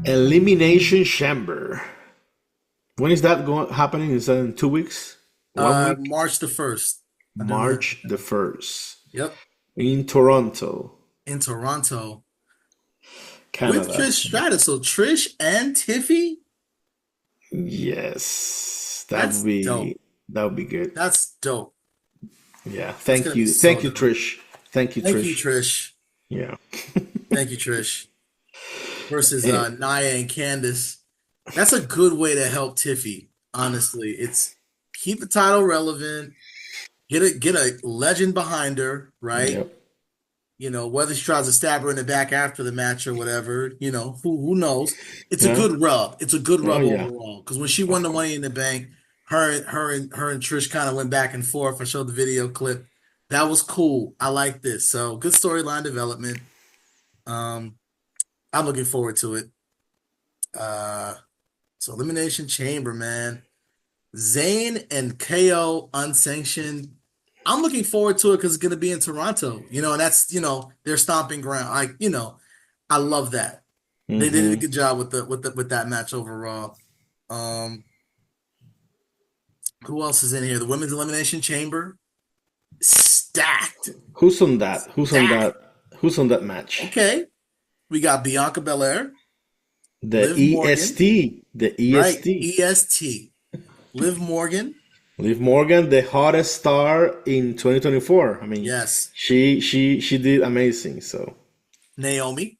Elimination Chamber. When is that happening? Is that in 2 weeks? 1 week? March the 1st. I do know. March the 1st Yep. in Toronto, In Toronto with Canada. Trish Stratus. So Trish and Tiffy. Yes, That's dope. that would be good. That's dope. Yeah, That's gonna be so thank you, dope. Trish. Thank you, Thank you, Trish. Trish. Yeah. Thank you, Trish. Versus Eh, Nia and Candice. That's a good way to help Tiffy. Honestly, it's keep the title relevant. Get a legend behind her, right? yep. Whether she tries to stab her in the back after the match or whatever, who knows? It's a Yeah. good rub. It's a good Oh rub yeah. overall. Because when she won Of the course. Money in the Bank, her and Trish kind of went back and forth. I showed the video clip. That was cool. I like this. So good storyline development. Um, I'm looking forward to it. Uh, so Elimination Chamber, man. Zayn and KO unsanctioned. I'm looking forward to it because it's going to be in Toronto, and that's, their stomping ground. I love that. They did a Mm-hmm. good job with that match overall. Um, who else is in here? The Women's Elimination Chamber, stacked, Who's on that? Who's on stacked. that? Who's on that match? Okay, we got Bianca Belair, The Liv Morgan, EST. The right? EST. EST, Liv Morgan, Liv Morgan, the hottest star in 2024. I mean, yes, she did amazing. So Naomi,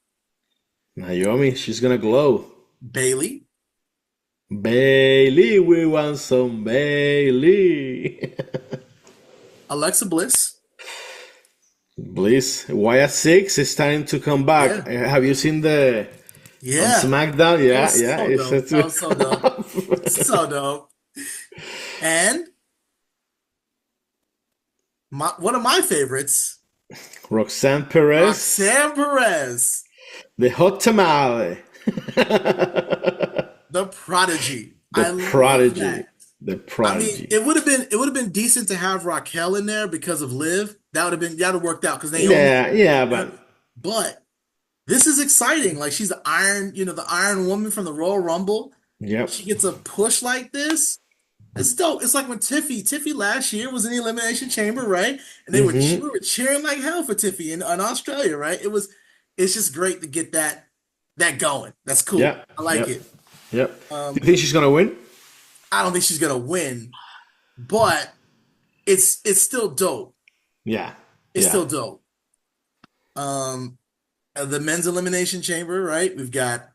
Naomi, she's gonna glow. Bailey, Bailey, we want some Bailey. Alexa Bliss. Bliss, YS6 is starting to come back. Yeah, Have you seen the on yeah. SmackDown? That Yeah, was yeah, so it's dope. That was so dope. set So dope. And one of my favorites, Roxanne Perez, Roxanne Perez, the hot tamale, the prodigy. the I love prodigy, that. the I mean, prodigy. it would have been decent to have Raquel in there because of Liv. That would have worked out because Naomi. Yeah, yeah, but But this is exciting. Like she's the Iron Woman from the Royal Rumble. yep. She gets a push like this. It's dope. It's like when Tiffy last year was in the Elimination Chamber, right? And we Mm-hmm. were cheering like hell for Tiffy in Australia, right? It's just great to get that going. That's cool. Yep, I like yep, it. yep. Do you Um, think she's gonna win? I don't think she's gonna win, but it's still dope. Yeah, It's yeah. still dope. Um, the men's Elimination Chamber, right? We've got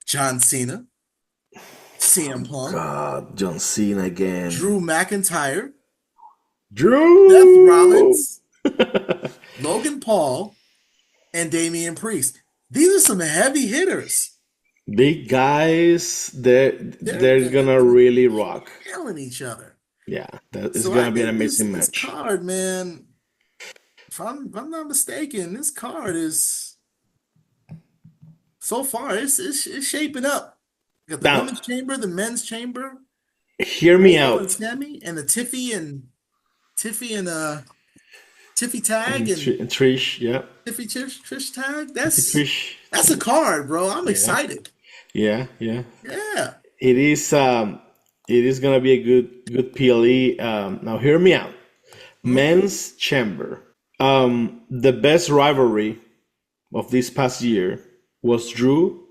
John Cena, CM Punk, God, John Cena again. Drew McIntyre, Seth Drew. Rollins, Logan Paul, and Damian Priest. These are some heavy hitters. Big guys, They're they're they're, gonna they're really rock. killing each other. Yeah, that is So I gonna be an think this amazing this match. card, man, if I'm not mistaken, this card is so far it's shaping up. You got the Now, women's chamber, the men's chamber, hear me Solo and out. Sammy, and the Tiffy tag and And Trish, yeah, Trish tag. Trish, That's a card, bro. I'm yeah, excited. yeah, yeah. Yeah. It is it is gonna be a good PLE. Now hear me out. Hmm? Men's Chamber. The best rivalry of this past year was Drew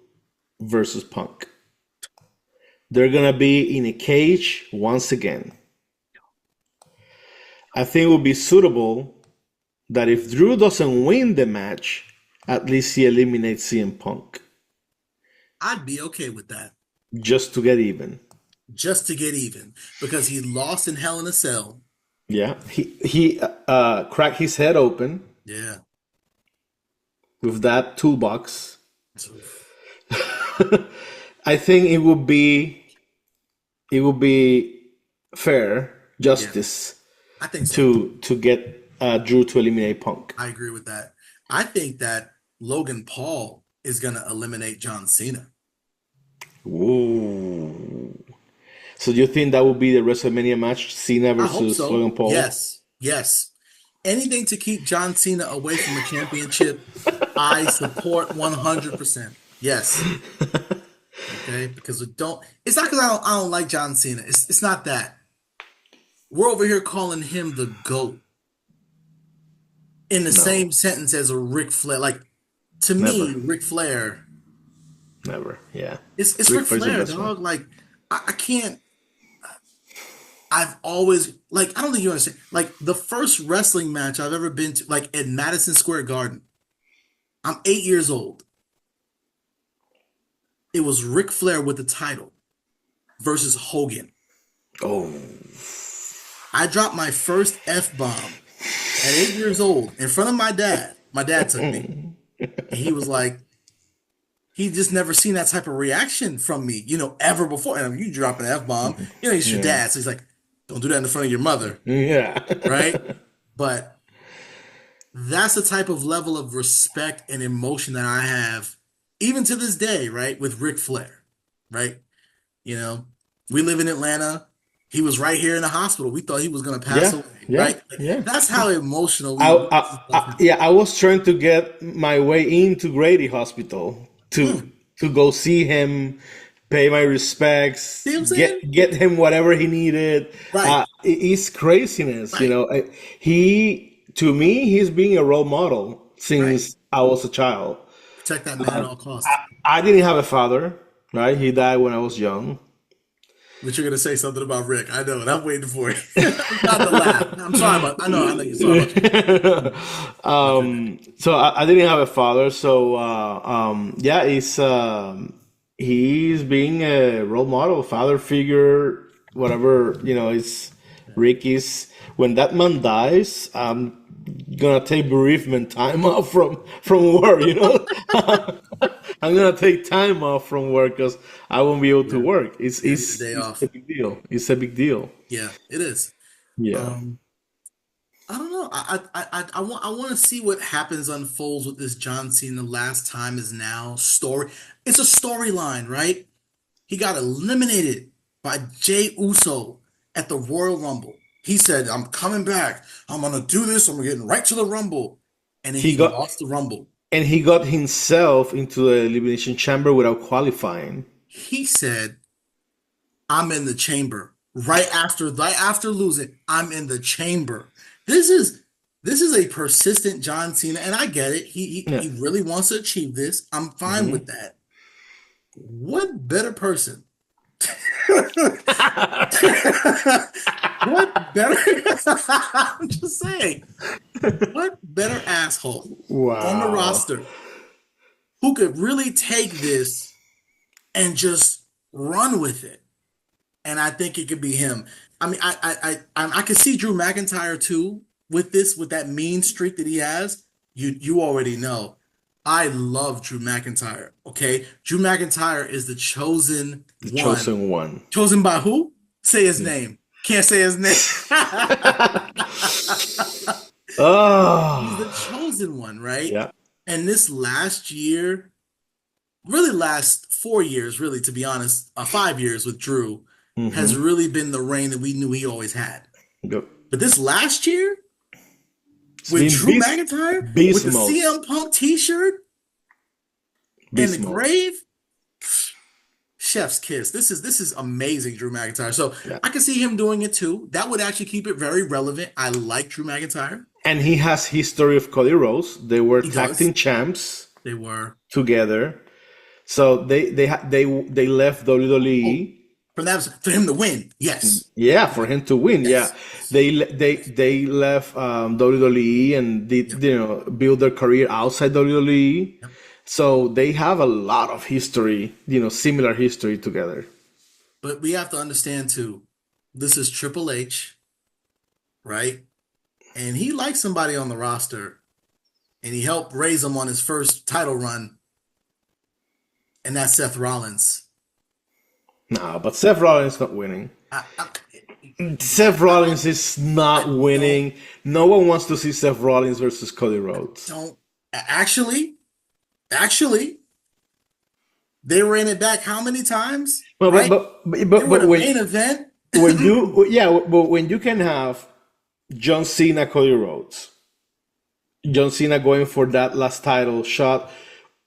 versus Punk. They're gonna be in a cage once again. I think it would be suitable that if Drew doesn't win the match, at least he eliminates CM Punk I'd be okay with that. just to get even. Just to get even because he lost in Hell in a Cell. Yeah, he cracked his head open Yeah. with that toolbox. I think it would be fair Yeah, justice I think so. to get Drew to eliminate Punk. I agree with that. I think that Logan Paul is going to eliminate John Cena. Ooh. So you think that would be the WrestleMania match, Cena I hope versus so. Logan Paul? Yes. Yes. Anything to keep John Cena away from a championship, I support 100%. Yes. Okay. Because we don't. It's not because I don't like John Cena. It's not that. We're over here calling him the GOAT in the No, same sentence as a Ric Flair. Like to never, me, Ric Flair. never. Yeah, It's Ric Ric Flair's the Flair, best one. dog. Like I can't. I've always like I don't think you understand. Like the first wrestling match I've ever been to, like at Madison Square Garden. I'm 8 years old. It was Ric Flair with the title versus Hogan. Oh, I dropped my first F bomb at 8 years old in front of my dad. My dad took me, and he was like, he just never seen that type of reaction from me, ever before. And you drop an F bomb, it's your yeah, dad, so he's like, don't do that in front of your mother, yeah. right? But that's the type of level of respect and emotion that I have, even to this day, right, with Ric Flair, right? You know, we live in Atlanta. He was right here in the hospital. We thought he was gonna pass Yeah, away, yeah, right? Like, yeah. that's how emotional we were and stuff. Yeah, I was trying to get my way into Grady Hospital Mm, to go see him, pay my respects, see what I'm saying? get him whatever he needed. Right, It's craziness, you right, know. He to me, he's being a role model right. since I was a child. Protect that man at all costs. I didn't have a father, right? He died when I was young. But you're gonna say something about Rick. I know, and I'm waiting for it. I'm trying to laugh. I'm sorry about. I know you're sorry about you. But go ahead. So I didn't have a father, so yeah, he's being a role model, father figure, whatever, it's Ricky's. When that man dies, I'm gonna take bereavement time off from work. I'm gonna take time off from work because I won't be able to Yeah, work. It's yeah. I need a it's day it's a off. big deal. It's a big deal. Yeah, it is. Yeah. Um, I don't know. I want to see what happens unfolds with this John Cena. Last time is now story. It's a storyline, right? He got eliminated by Jey Uso at the Royal Rumble. He said, "I'm coming back. I'm gonna do this. I'm getting right to the Rumble," and then He he got lost the Rumble. and he got himself into the elimination chamber without qualifying. He said, I'm in the chamber. Right after losing, I'm in the chamber. This is this is a persistent John Cena, and I get it. Yeah. He really wants to achieve this. I'm fine with that. What better person? What better? I'm just saying. What better asshole on the Wow. roster who could really take this and just run with it? And I think it could be him. I mean, I could see Drew McIntyre too with this, with that mean streak that he has. You already know. I love Drew McIntyre. Okay, Drew McIntyre is the chosen The one. chosen one. Chosen by who? Say his name. Can't say his name. He's the Oh, chosen one, right? yeah. And this last year, really last 4 years, really, to be honest, 5 years with Drew has Mm-hmm. really been the reign that we knew he always had. Yep. But this last year, It's with been Drew McIntyre, with beast the mode. CM Punk t-shirt and the Beast mode. grave, chef's kiss. This is amazing, Drew McIntyre. So Yeah. I can see him doing it too. That would actually keep it very relevant. I like Drew McIntyre. And he has history of Cody Rhodes. They were He tag does. team champs They were. together. So they left Oh, WWE. for him to win. Yes. Yeah, for him to win. Yeah, Yes. Yes. they left WWE and did Yep. build their career outside WWE. Yep. So they have a lot of history, similar history together. But we have to understand too, this is Triple H, right? And he likes somebody on the roster, and he helped raise him on his first title run, and that's Seth Rollins. No, but Seth Rollins is not winning. I, I, Seth I don't, Rollins is not I don't, winning. No one wants to see Seth Rollins versus Cody Rhodes. don't. Actually, they ran it back how many times, Well, right? They were but the main event. when you can have John Cena, Cody Rhodes, John Cena going for that last title shot,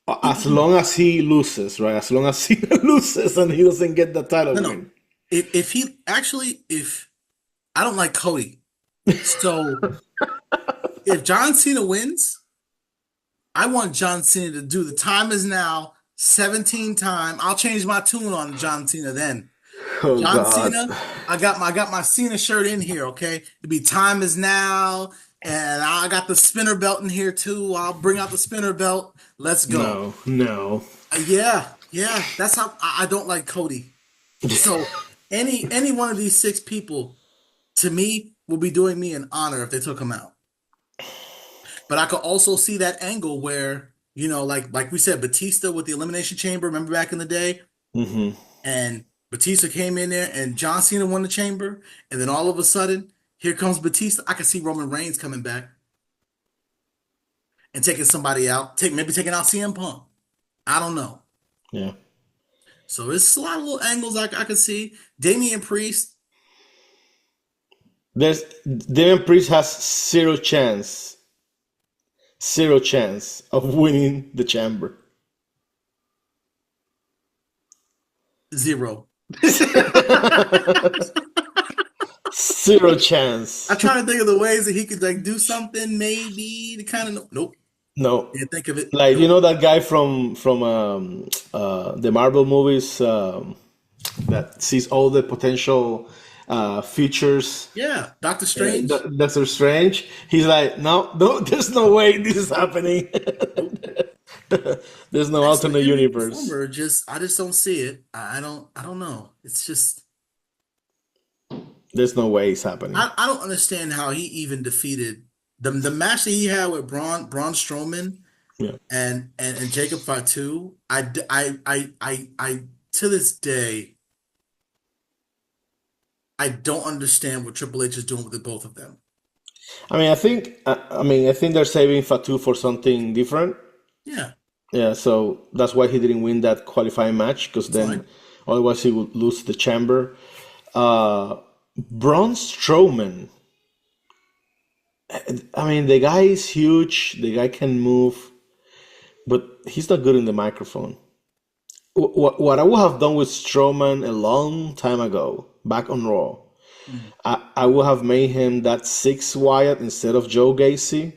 As long as he loses, right? As long as he loses and he doesn't get the title No, no. win. If he actually, if I don't like Cody, so if John Cena wins, I want John Cena to do the time is now 17 time. I'll change my tune on John Cena then. Oh John God. Cena, I got my Cena shirt in here, okay? It'd be time is now, and I got the spinner belt in here too. I'll bring out the spinner belt. Let's go. No, no. Yeah, yeah. That's how I don't like Cody. So any one of these six people to me will be doing me an honor if they took him out. But I could also see that angle where, like we said, Batista with the Elimination Chamber, remember back in the day? Hmm. And Batista came in there and John Cena won the chamber, and then all of a sudden, here comes Batista. I can see Roman Reigns coming back and taking somebody out, maybe taking out CM Punk. I don't know. Yeah. So it's a lot of little angles I can see. Damian Priest, There's Damian Priest has zero chance of winning the chamber. zero. Zero chance. I'm trying to think of the ways that he could like do something maybe to kind of nope. No. Can't think of it. Like Nope. that guy from the Marvel movies that sees all the potential features. Yeah, Doctor Strange. Doctor Strange. He's like, no, no, there's no way this is happening. Nope. There's no Excellent alternate in-ring universe. performer. I just don't see it. I don't know. It's just There's no way it's happening. I don't understand how he even defeated the match that he had with Braun Strowman Yeah. and Jacob Fatu. I to this day I don't understand what Triple H is doing with the both of them. I think they're saving Fatu for something different. Yeah, Yeah, so that's why he didn't win that qualifying match because it's then fine. otherwise he would lose the chamber. Uh, Braun Strowman. The guy is huge. The guy can move, but he's not good in the microphone. What I would have done with Strowman a long time ago, back on Raw, Mhm. I would have made him that six Wyatt instead of Joe Gacy.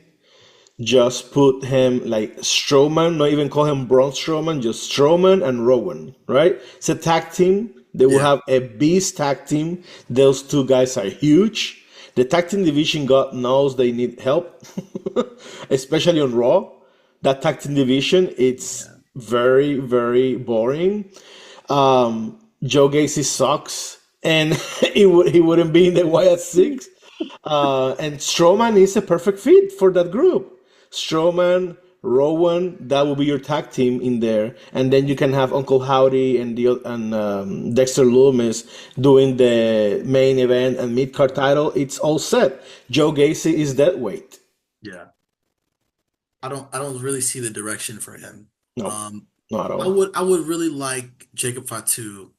Just put him like Strowman, not even call him Braun Strowman, just Strowman and Rowan, right? It's a tag team. They will Yeah, have a beast tag team. Those two guys are huge. The tag team division, God knows they need help, especially on Raw. That tag team division, it's yeah. very, very boring. Joe Gacy sucks, and he wouldn't be in the Wyatt Six. And Strowman is a perfect fit for that group. Strowman, Rowan, that will be your tag team in there, and then you can have Uncle Howdy and Dexter Loomis doing the main event and mid card title. It's all set. Joe Gacy is dead weight. Yeah. I don't really see the direction for him. No, Um, not at I all. would I would really like Jacob Fatu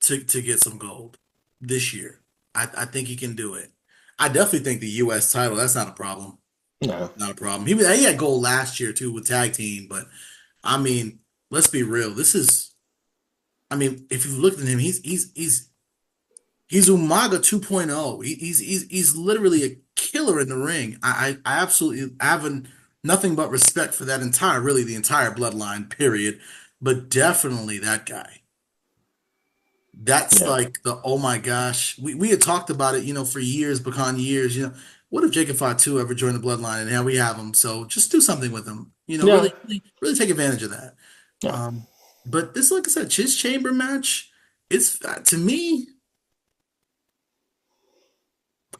to get some gold this year. I think he can do it. I definitely think the U.S. title, that's not a problem. No, Not a problem. He had gold last year too with tag team, but I mean, let's be real. If you look at him, he's Umaga 2.0. He's literally a killer in the ring. I absolutely have nothing but respect for that really the entire bloodline, period. But definitely that guy. That's yeah, like the oh my gosh. We had talked about it, for years, beyond years. What if Jacob Fatu ever joined the bloodline and now we have him? So just do something with him. yeah, Really take advantage of that. yeah, Um, but this, like I said, his chamber match, it's to me,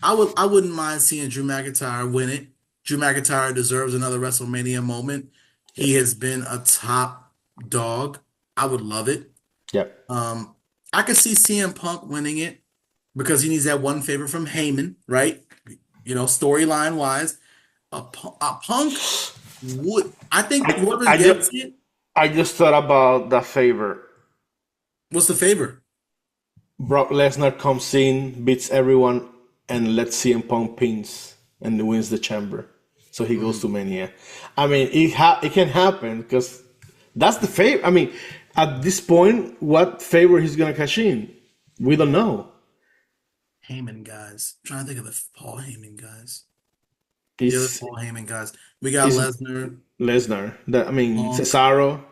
I wouldn't mind seeing Drew McIntyre win it. Drew McIntyre deserves another WrestleMania moment. yeah, He has been a top dog. I would love it. yeah. Um, I could see CM Punk winning it because he needs that one favor from Heyman, right? Storyline wise, a Punk would. I think I, whoever I just gets it, I just thought about that favor. what's the favor? Brock Lesnar comes in, beats everyone, and lets CM Punk pins and wins the chamber. so he goes to Mm. Mania. I mean, it can happen because that's the favor. I mean, at this point, what favor he's gonna cash in, we don't know. Heyman guys. I'm trying to think of the Paul Heyman guys. The other Is Paul Heyman guys. We got is Lesnar, Lesnar? That I mean, Punk, Cesaro.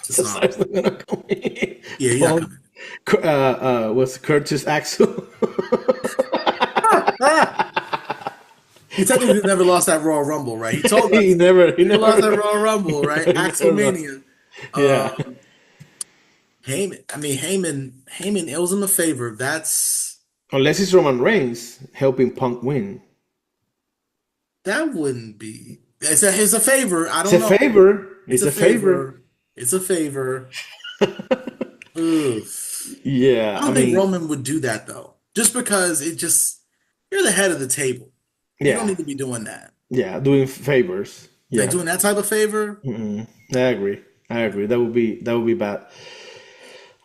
Cesaro. Cesaro's not gonna come in. Yeah, he's not Punk, coming. was Curtis Axel? He technically never lost that Royal Rumble, right? He told he us never, he he never lost never, that Royal Rumble, right? he never lost. Axelmania. Yeah. Um, Heyman. I mean, Heyman owes him a favor. Unless it's Roman Reigns helping Punk win. That wouldn't be. It's a favor. I It's don't a know. favor. It's It's a a favor. favor. It's a favor. Oof. I Yeah, I don't think mean, Roman would do that though. Just because you're the head of the table. You don't yeah, need to be doing that. yeah, doing favors. Like Yeah, doing that type of favor. I agree. I agree. That would be bad.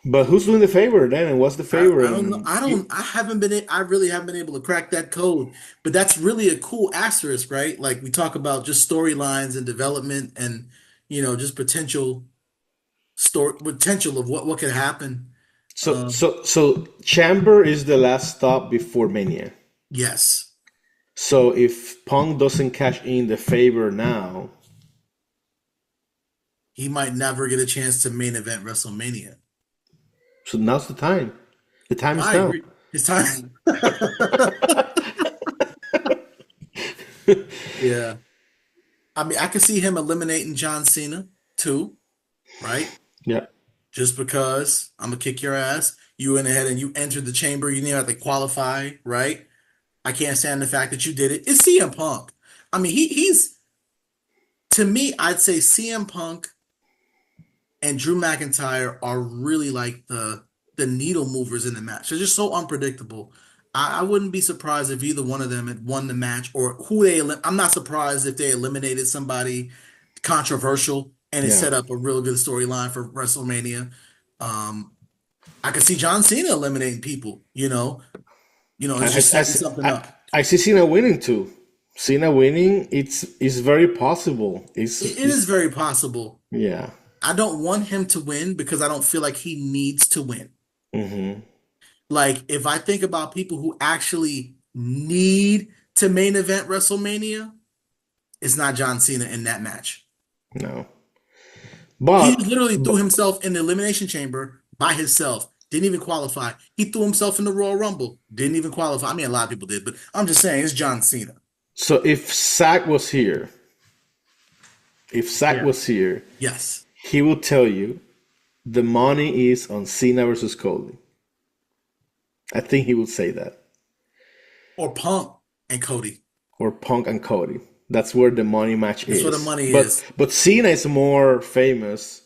But who's doing the favor then? And what's the favor? I don't know. And I haven't been. I really haven't been able to crack that code. But that's really a cool asterisk, right? Like we talk about just storylines and development, and just potential of what could happen. Um, so Chamber is the last stop before Mania. yes, So if Punk doesn't cash in the favor now, he might never get a chance to main event WrestleMania. so now's the time. The time is I now. agree. His time. Yeah. I mean, I could see him eliminating John Cena too, right? Yeah. Just because I'm gonna kick your ass. You went ahead and you entered the chamber. You didn't have to qualify, right? I can't stand the fact that you did it. It's CM Punk. I mean, he's to me, I'd say CM Punk and Drew McIntyre are really like the needle movers in the match. They're just so unpredictable. I wouldn't be surprised if either one of them had won the match or I'm not surprised if they eliminated somebody controversial and it Yeah. set up a real good storyline for WrestleMania. Um, I could see John Cena eliminating people, I, it's I, just I, setting something up. I see Cena winning too. Cena winning, it's very possible. It is very possible. Yeah. I don't want him to win because I don't feel like he needs to win. Hmm. Like, if I think about people who actually need to main event WrestleMania, it's not John Cena in that match. No. He But, literally threw but himself in the Elimination Chamber by himself. Didn't even qualify. He threw himself in the Royal Rumble. Didn't even qualify. I mean, a lot of people did, but I'm just saying it's John Cena. so if Zach was here, if Zach Yeah. was here, Yes. he will tell you the money is on Cena versus Cody. I think he would say that. Or Punk and Cody. Or Punk and Cody. That's where the money match That's where the is. money But is. but Cena is more famous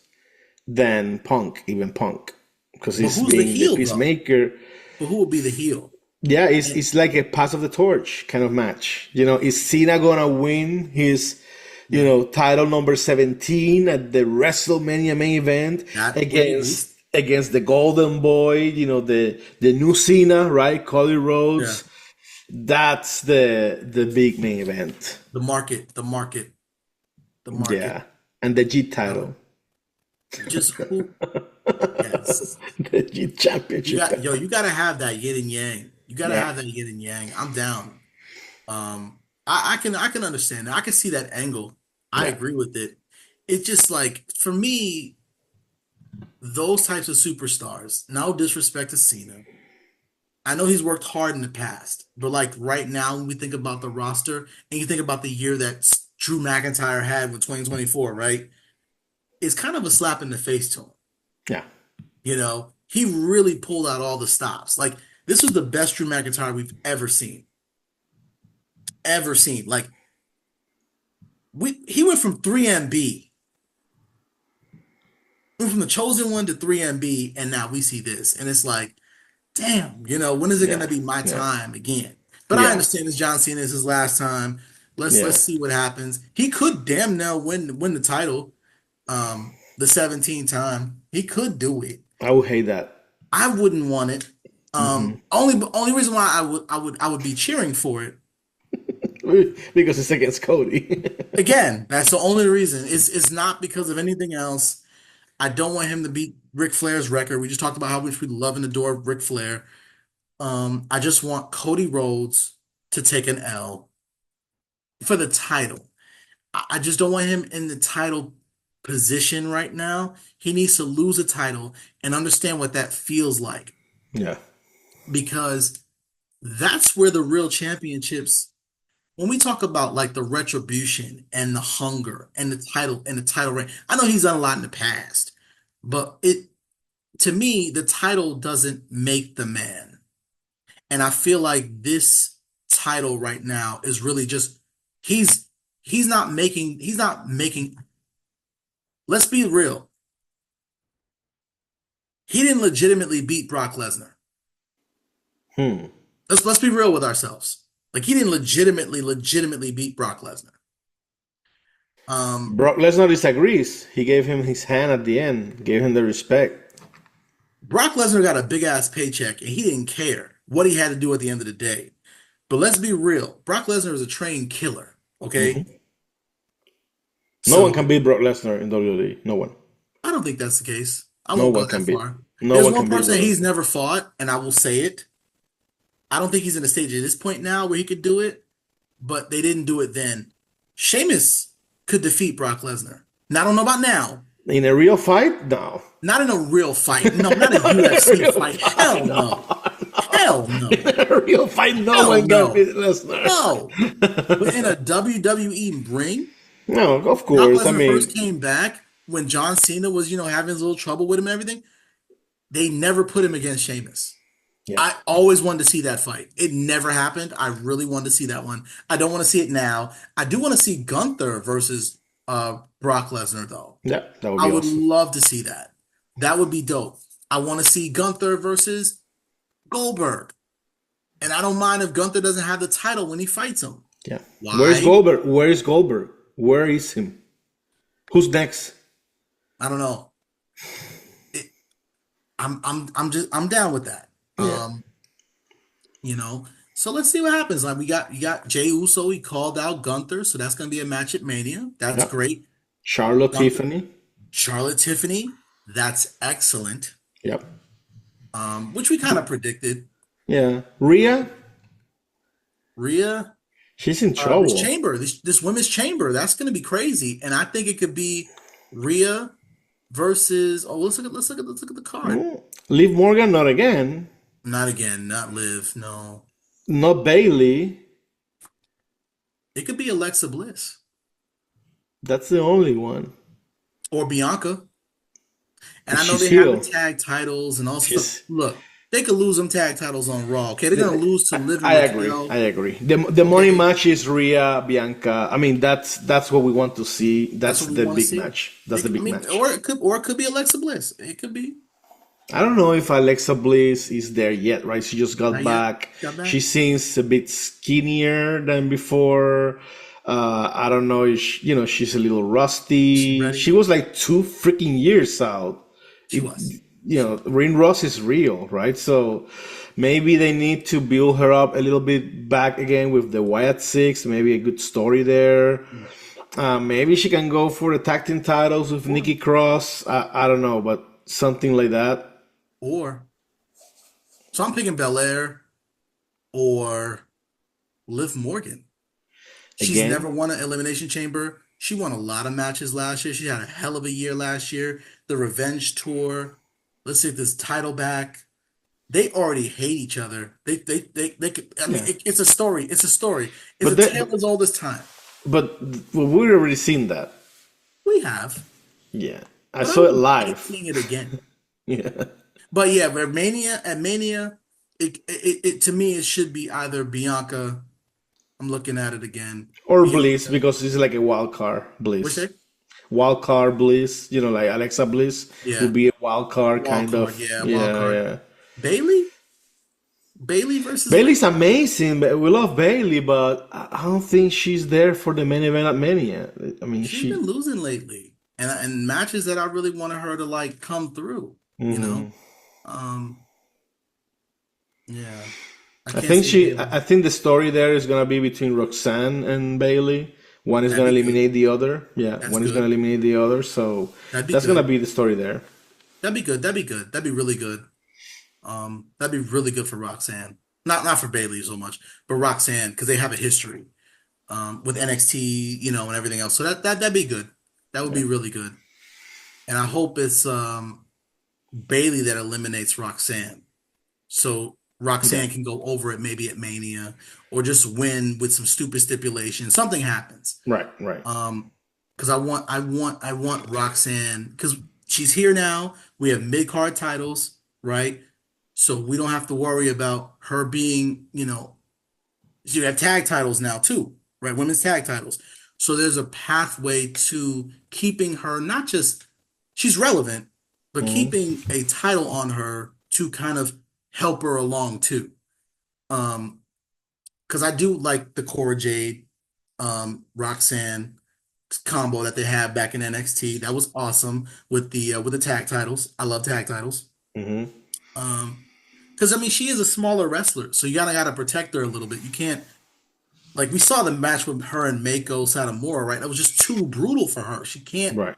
than Punk, even Punk, because But he's who's the being the heel though? peacemaker. But who will be the heel? Yeah, And it's like a pass of the torch kind of match. Is Cena gonna win his, yeah, title number 17 at the WrestleMania main event that would be neat. against the Golden Boy, the new Cena, right? Cody Yeah. Rhodes. That's the big main event. The market. Yeah, and the G That would title, just who? Yes. the G Championship title. You gotta have that yin and yang. You gotta Yeah, have that yin and yang. I'm down. I can understand that. I can see that angle. I yeah, agree with it. It's just like for me, those types of superstars, no disrespect to Cena. I know he's worked hard in the past, but like right now, when we think about the roster and you think about the year that Drew McIntyre had with 2024, right? It's kind of a slap in the face to him. yeah. He really pulled out all the stops. Like this was the best Drew McIntyre we've ever seen. Ever seen. Like he went from 3MB, went from the chosen one to 3MB, and now we see this. And it's like, damn, when is it Yeah, gonna be my yeah, time again? But I yeah, understand this John Cena is his last time. Let's yeah. see what happens. He could damn now win the title, the 17th time. He could do it. I would hate that. I wouldn't want it. Hmm. Only reason why I would be cheering for it Because it's against Cody. Again, that's the only reason. It's not because of anything else. I don't want him to beat Ric Flair's record. We just talked about how much we love and adore Ric Flair. I just want Cody Rhodes to take an L for the title. I just don't want him in the title position right now. He needs to lose a title and understand what that feels like Yeah. because that's where the real championships, when we talk about like the retribution and the hunger and the title reign, I know he's done a lot in the past, but it to me, the title doesn't make the man. And I feel like this title right now is really just he's he's not making let's be real. He didn't legitimately beat Brock Lesnar. Hmm. Let's be real with ourselves. Like he didn't legitimately beat Brock Lesnar. Um, Brock Lesnar disagrees. He gave him his hand at the end, gave him the respect. Brock Lesnar got a big ass paycheck and he didn't care what he had to do at the end of the day. But let's be real. Brock Lesnar is a trained killer. Okay. Hmm. No one can So beat Brock Lesnar in WWE. No one. I don't think that's the case. I No won't go one that can beat. far. No There's one one can beat person Brock he's Lesnar. never fought, and I will say it. I don't think he's in a stage at this point now where he could do it, but they didn't do it then. Sheamus could defeat Brock Lesnar. Now, I don't know about now. In a real fight, no. Not in a real fight. No, not a In a UFC real fight. fight, Hell no. no. Hell no. In a real fight, no Hell one can no. beat Lesnar. No. But in a WWE ring, No, of Brock course. I Lesnar first mean, came back when John Cena was, having his little trouble with him and everything. They never put him against Sheamus. yeah, I always wanted to see that fight. It never happened. I really wanted to see that one. I don't want to see it now. I do want to see Gunther versus Brock Lesnar though. yeah, that would I be would awesome. love to see that. That would be dope. I want to see Gunther versus Goldberg. And I don't mind if Gunther doesn't have the title when he fights him. Yeah. Where is Why? Goldberg? Where is Goldberg? Where is him? Who's next? I don't know. It, I'm down with that. Yeah, You know. So let's see what happens. Like you got Jey Uso, he called out Gunther, so that's gonna be a match at Mania. That's yeah. great. Charlotte Gunther, Tiffany. Charlotte Tiffany, that's excellent. Yep. Which we kind of predicted. Yeah. Rhea, Rhea, she's in this trouble. chamber, this women's chamber, that's gonna be crazy. And I think it could be Rhea versus let's look at the card. Mm. Liv Morgan, not again. Not again, not Liv, no. Not Bailey. It could be Alexa Bliss That's the only one. or Bianca. And I know She's they have the heel. tag titles and all stuff. She's. Look, they could lose them tag titles on Raw. Okay, they're gonna lose to Liv I and agree. I Raquel. agree. The money Okay, match is Rhea Bianca. I mean, that's what we want to see. that's That's what we the want to big see. match. That's the I big mean, match. or it could be Alexa Bliss. It could be. I don't know if Alexa Bliss is there yet, right? She just got Not yet. back. Got She back. seems a bit skinnier than before. I don't know if she's a little She rusty. ready? She was like 2 freaking years out. She It, was. Ring Ross is real, right? So maybe they need to build her up a little bit back again with the Wyatt Six. Maybe a good story there. Maybe she can go for the tag team titles with Or Nikki Cross. I don't know, but something like that. or so I'm picking Belair or Liv Morgan. She's never Again, won an elimination chamber. She won a lot of matches last year. She had a hell of a year last year. The revenge tour. Let's see if this title back. They already hate each other. I mean, yeah. it's a story. It's a story. It's a But tale that, as old as time. but well, we've already seen that. We have, Yeah, I but I saw it wouldn't mind live. seeing it again. Yeah, But yeah, but Mania, to me, it should be either Bianca. I'm looking at it again. or Bliss Bianca. because it's like a wild card What's Bliss. that? Wild card Bliss, like Alexa Bliss would Yeah, be a wild card wild kind card. of. Yeah, wild Yeah, card. yeah. Bailey, Bailey versus Bailey's Alexa. amazing, but we love Bailey, but I don't think she's there for the main event at Mania. I mean, She's been losing lately, and matches that I really wanted her to like come through. You know, mhm. um, yeah. I I can't think see she. Bailey. I think the story there is gonna be between Roxanne and Bailey. One is That'd gonna be good. eliminate the other. Yeah, That's one is gonna good. eliminate the other. So That'd be that's gonna good. be the story there. That'd be good. That'd be good. That'd be really good. That'd be really good for Roxanne. Not for Bailey so much, but Roxanne because they have a history with NXT, and everything else. So that'd be good. That would Yeah, be really good. And I hope it's Bailey that eliminates Roxanne. So yeah, Roxanne can go over it maybe at Mania or just win with some stupid stipulation. Something happens. right, right, Because I want Roxanne because she's here now. We have mid-card titles, right? So we don't have to worry about her being, you have tag titles now too, right? Women's tag titles. So there's a pathway to keeping her not just she's relevant, but hmm keeping a title on her to kind of help her along too. Um, because I do like the Cora Jade, Roxanne combo that they had back in NXT. That was awesome with the tag titles. I love tag titles. hmm Um, because I mean she is a smaller wrestler, so you gotta protect her a little bit. You can't like we saw the match with her and Mako Satomura, right? That was just too brutal for her. She can't right,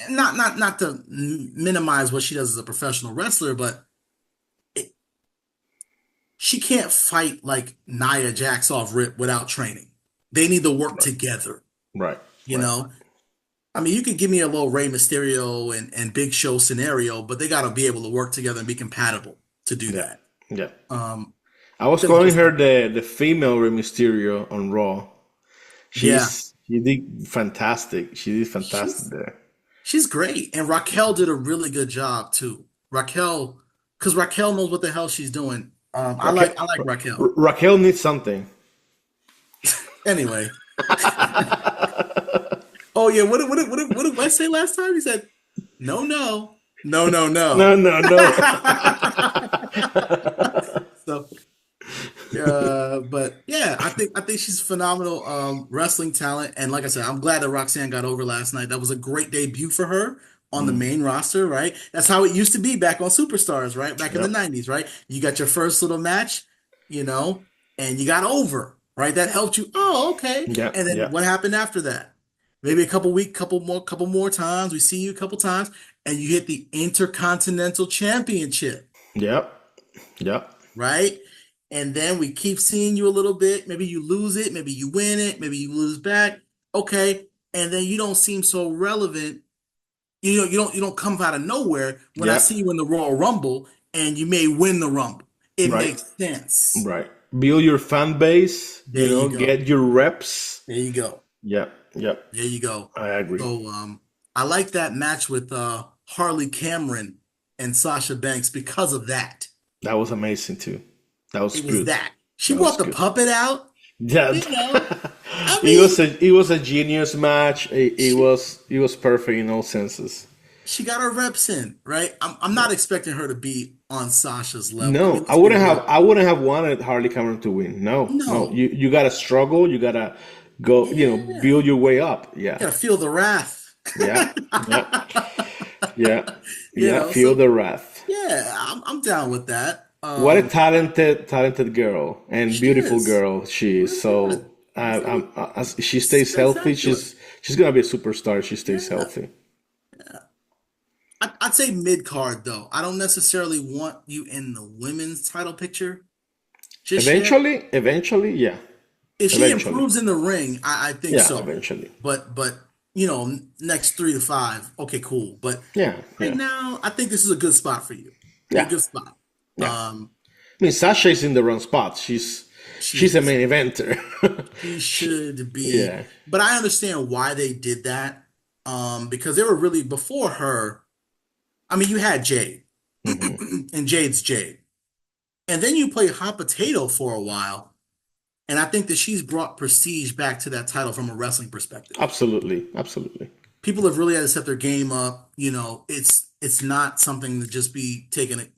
not to minimize what she does as a professional wrestler, but it, she can't fight like Nia Jax off rip without training. They need to work right, together, right, you right. know? I mean, you could give me a little Rey Mysterio and Big Show scenario, but they got to be able to work together and be compatible to do Yeah, that. yeah. Um, I was because calling just her the female Rey Mysterio on Raw. yeah, She did fantastic. She did fantastic she's there. she's great, and Raquel did a really good job too. Raquel, because Raquel knows what the hell she's doing. I Raquel, like Raquel. Raquel needs something. Anyway, oh yeah, what did Wes say last time? He said, "No, no, no, no, No, no." no, no. So, but yeah, I think she's phenomenal wrestling talent, and like I said, I'm glad that Roxanne got over last night. That was a great debut for her on the Mm, main roster, right? That's how it used to be back on Superstars, right? Back in the yep, 90s, right? You got your first little match, you know, and you got over, right? That helped you. Oh, okay. yep, And then yep, what happened after that? Maybe a couple week, couple more times. We see you a couple times, and you hit the Intercontinental Championship, yep, yep, right? And then we keep seeing you a little bit. Maybe you lose it, maybe you win it, maybe you lose back. Okay. And then you don't seem so relevant. You don't come out of nowhere when I see yep. you in the Royal Rumble and you may win the Rumble. It Right, makes sense. right. Build your fan base. There you go. Get your reps. There you go. Yep, yep. There you go. I agree. So I like that match with Harley Cameron and Sasha Banks because of that. That was amazing too. That was It was good. that. She That was brought the good. puppet out, Yeah, you know. I was mean, a genius match. she It was perfect in all senses. she got her reps in, right? I'm Yeah. not expecting her to be on Sasha's level. I mean, No, let's be real. I wouldn't have wanted Harley Cameron to win. No, no. No. You gotta struggle. You gotta go. Yeah. Build your way up. Yeah, Gotta feel the wrath. yeah, yeah, yeah, yeah. Feel So the wrath. yeah, I'm down with that. What a talented girl and She beautiful is girl she is. really So good. Really as she stays healthy, spectacular. she's gonna be a superstar. If she stays Yeah. healthy. I'd say mid card though. I don't necessarily want you in the women's title picture just yet. Eventually, yeah, If she eventually, improves in the ring, I think yeah, so. eventually, But next 3 to 5, okay, cool. But yeah, right yeah, now, I think this is a good spot for you. A yeah, good spot. yeah. Um, I mean, Sasha is in the wrong spot. she She's a is. main eventer. She should be. Yeah. But I understand why they did that. Because they were really before her. I mean, you had Jade, Hmm. and Jade's Jade. And then you play hot potato for a while. And I think that she's brought prestige back to that title from a wrestling perspective. Absolutely, absolutely. People have really had to step their game up. It's not something to just be taken.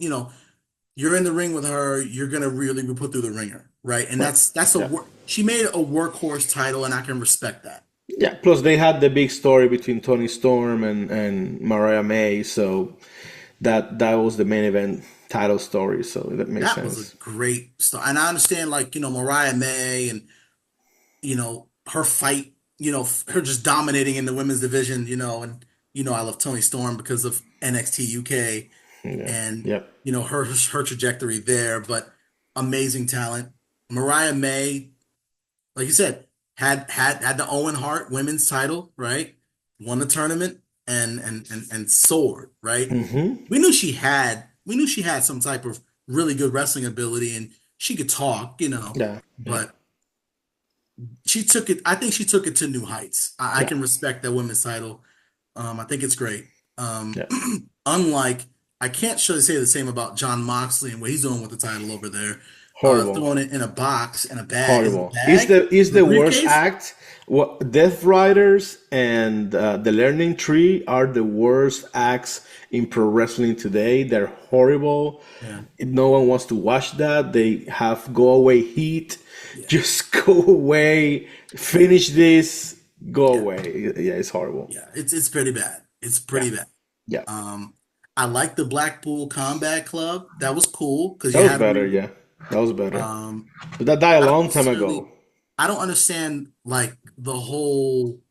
You're in the ring with her, you're gonna really be put through the ringer, right? And Right. that's Yeah. she made a workhorse title, and I can respect that. Yeah. Plus, they had the big story between Tony Storm and Mariah May, so that was the main event title story, so that makes That was a sense. great story. And I understand, like, Mariah May and, her fight, her just dominating in the women's division, and, I love Tony Storm because of NXT UK Yeah. and, Yep. her trajectory there, but amazing talent. Mariah May, like you said, had the Owen Hart women's title, right? Won the tournament and soared, right? Mm-hmm. We knew she had some type of really good wrestling ability and she could talk, Yeah. Yeah. but she took it, I think she took it to new heights. I Yeah. can respect that women's title. I think it's great. Yeah. Unlike, I can't surely say the same about John Moxley and what he's doing with the title over there. Horrible. Throwing it in a box, in a bag, is it a Horrible. Is bag? the is Is it a the worst briefcase? act? What Death Riders and the Learning Tree are the worst acts in pro wrestling today. They're horrible. Yeah. No one wants to watch that. They have go away heat. Yeah. Just go away. Finish this. Go Yeah. away. Yeah, it's horrible. Yeah. It's pretty bad. It's Yeah. pretty bad. Yeah. Um, I like the Blackpool Combat Club. That was cool because That you was had better. them. Yeah. That was better. Um, But that died a I don't long time necessarily, ago. I don't understand like the whole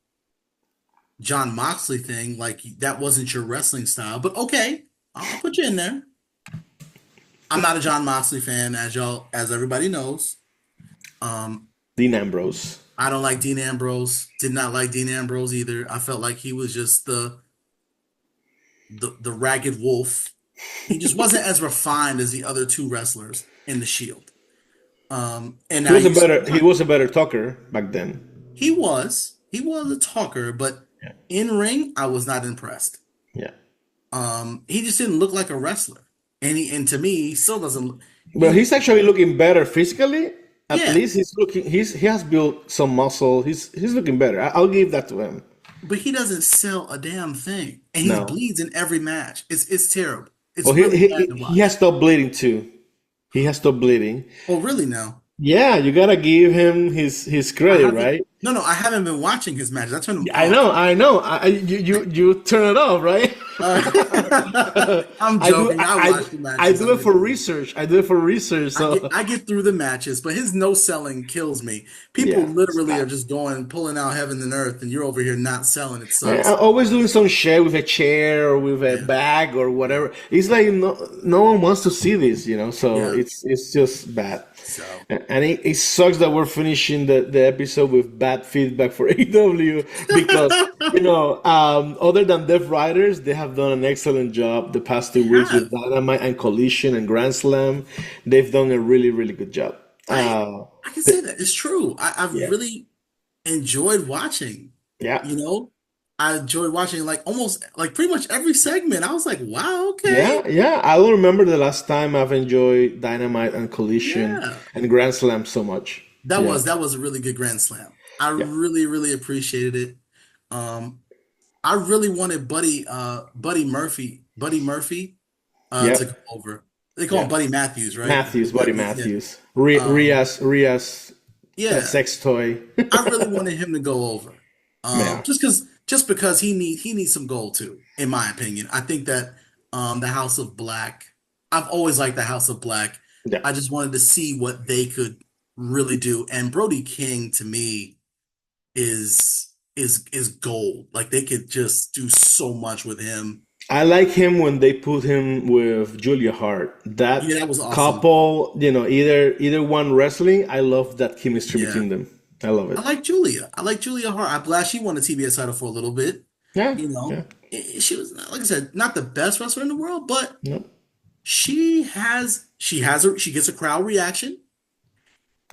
John Moxley thing. Like that wasn't your wrestling style, but okay, I'll put you in there. I'm not a John Moxley fan, as everybody knows. Um, Dean Ambrose. I don't like Dean Ambrose. Did not like Dean Ambrose either. I felt like he was just the ragged wolf. He just wasn't as refined as the other two wrestlers in the Shield. And He now was a you see better. He why. was a better talker back then. He was a talker, but Yeah. in ring, I was not impressed. Yeah. He just didn't look like a wrestler, and to me, he still doesn't. But He he's actually looking better physically. At Yeah, least he's looking. He has built some muscle. He's looking better. I'll give that to him. but he doesn't sell a damn thing, and he No. bleeds in every match. It's terrible. It's Well, really bad to he has watch. stopped bleeding too. He has stopped bleeding. Oh, really? Now Yeah, you gotta give him his I credit, haven't. right? No, no, I haven't been watching his matches. I turned them I off. know, I know. You turn it off, right? I'm I do joking. I watch the I matches do on it for YouTube. research. I do it for research. I get So I get through the matches, but his no selling kills me. People yeah, it's literally are bad. just going pulling out heaven and earth, and you're over here not selling. It I'm sucks. always doing some shit with a chair or with a Yeah, bag or whatever. It's like no one wants to see this, So yeah. it's just bad. So And it sucks that we're finishing the episode with bad feedback for AEW because other than Death Riders, they have done an excellent job the past they 2 weeks have. with Dynamite and Collision and Grand Slam. They've done a really really good job. I I can say that it's true. I've Yeah, really enjoyed watching. yeah. You know, I enjoyed watching like almost like pretty much every segment. I was like, wow, okay, Yeah, yeah. I don't remember the last time I've enjoyed Dynamite and Collision yeah. and Grand Slam so much. That Yeah, was that was a really good Grand Slam. I yeah, really, really appreciated it. Um, I really wanted Buddy Murphy, yeah, to go over. They call him yeah. Buddy Matthews, right? Matthews, Buddy Yeah. Matthews, Um, Ria's yeah. sex toy. I really wanted him to go over. Yeah, Just because he needs some gold too, in my opinion. I think that the House of Black, I've always liked the House of Black. yeah. I just wanted to see what they could really do. And Brody King to me is gold. Like they could just do so much with him. I like him when they put him with Julia Hart. Yeah, That that was awesome. couple, either one wrestling. I love that chemistry Yeah. between them. I love it. I like Julia. I like Julia Hart. I'm glad she won the TBS title for a little bit. Yeah, You yeah. know, she was, like I said, not the best wrestler in the world, but No. she gets a crowd reaction.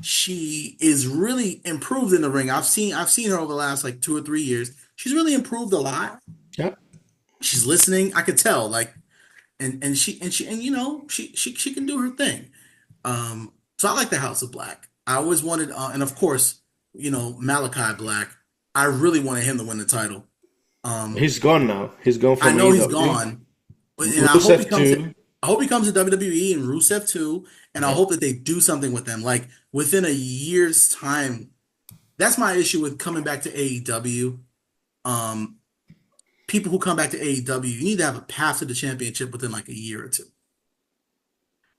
She is really improved in the ring. I've seen her over the last like 2 or 3 years. She's really improved a lot. Yeah. She's listening. I could tell, like, and she can do her thing. So I like the House of Black. I always wanted, and of course, Malachi Black. I really wanted him to win the title. Um, He's gone now. He's gone I from know he's AEW. gone, and Rusev too. I hope he comes to WWE and Rusev too, and I Yeah. hope that they do something with them, like within a year's time. That's my issue with coming back to AEW. Um, People who come back to AEW, you need to have a path to the championship within like a year or two.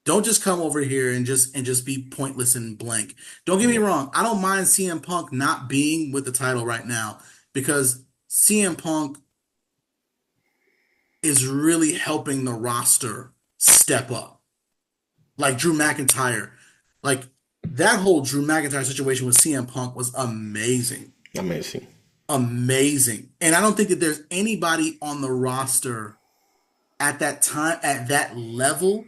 Don't just come over here and just be pointless and blank. Don't get me wrong. I don't mind CM Punk not being with the title right now because CM Punk is really helping the roster step up. Like Drew McIntyre, like that whole Drew McIntyre situation with CM Punk was amazing. Amazing. Amazing. And I don't think that there's anybody on the roster at that time, at that level,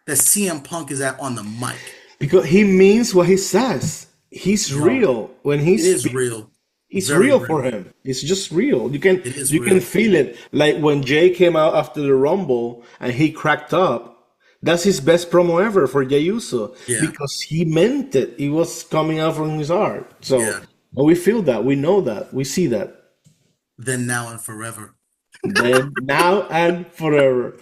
that CM Punk is at on the mic. Because he means what he says. He's Yo, real when it he's is real. it's Very real for real. him. It's just real. It is You can real. feel it. Like when Jay came out after the Rumble and he cracked up. That's his best promo ever for Jey Uso Yeah. because he meant it. It was coming out from his heart. So Yeah. and we feel that. We know that. We see that. Then, now, and forever. Then now and forever.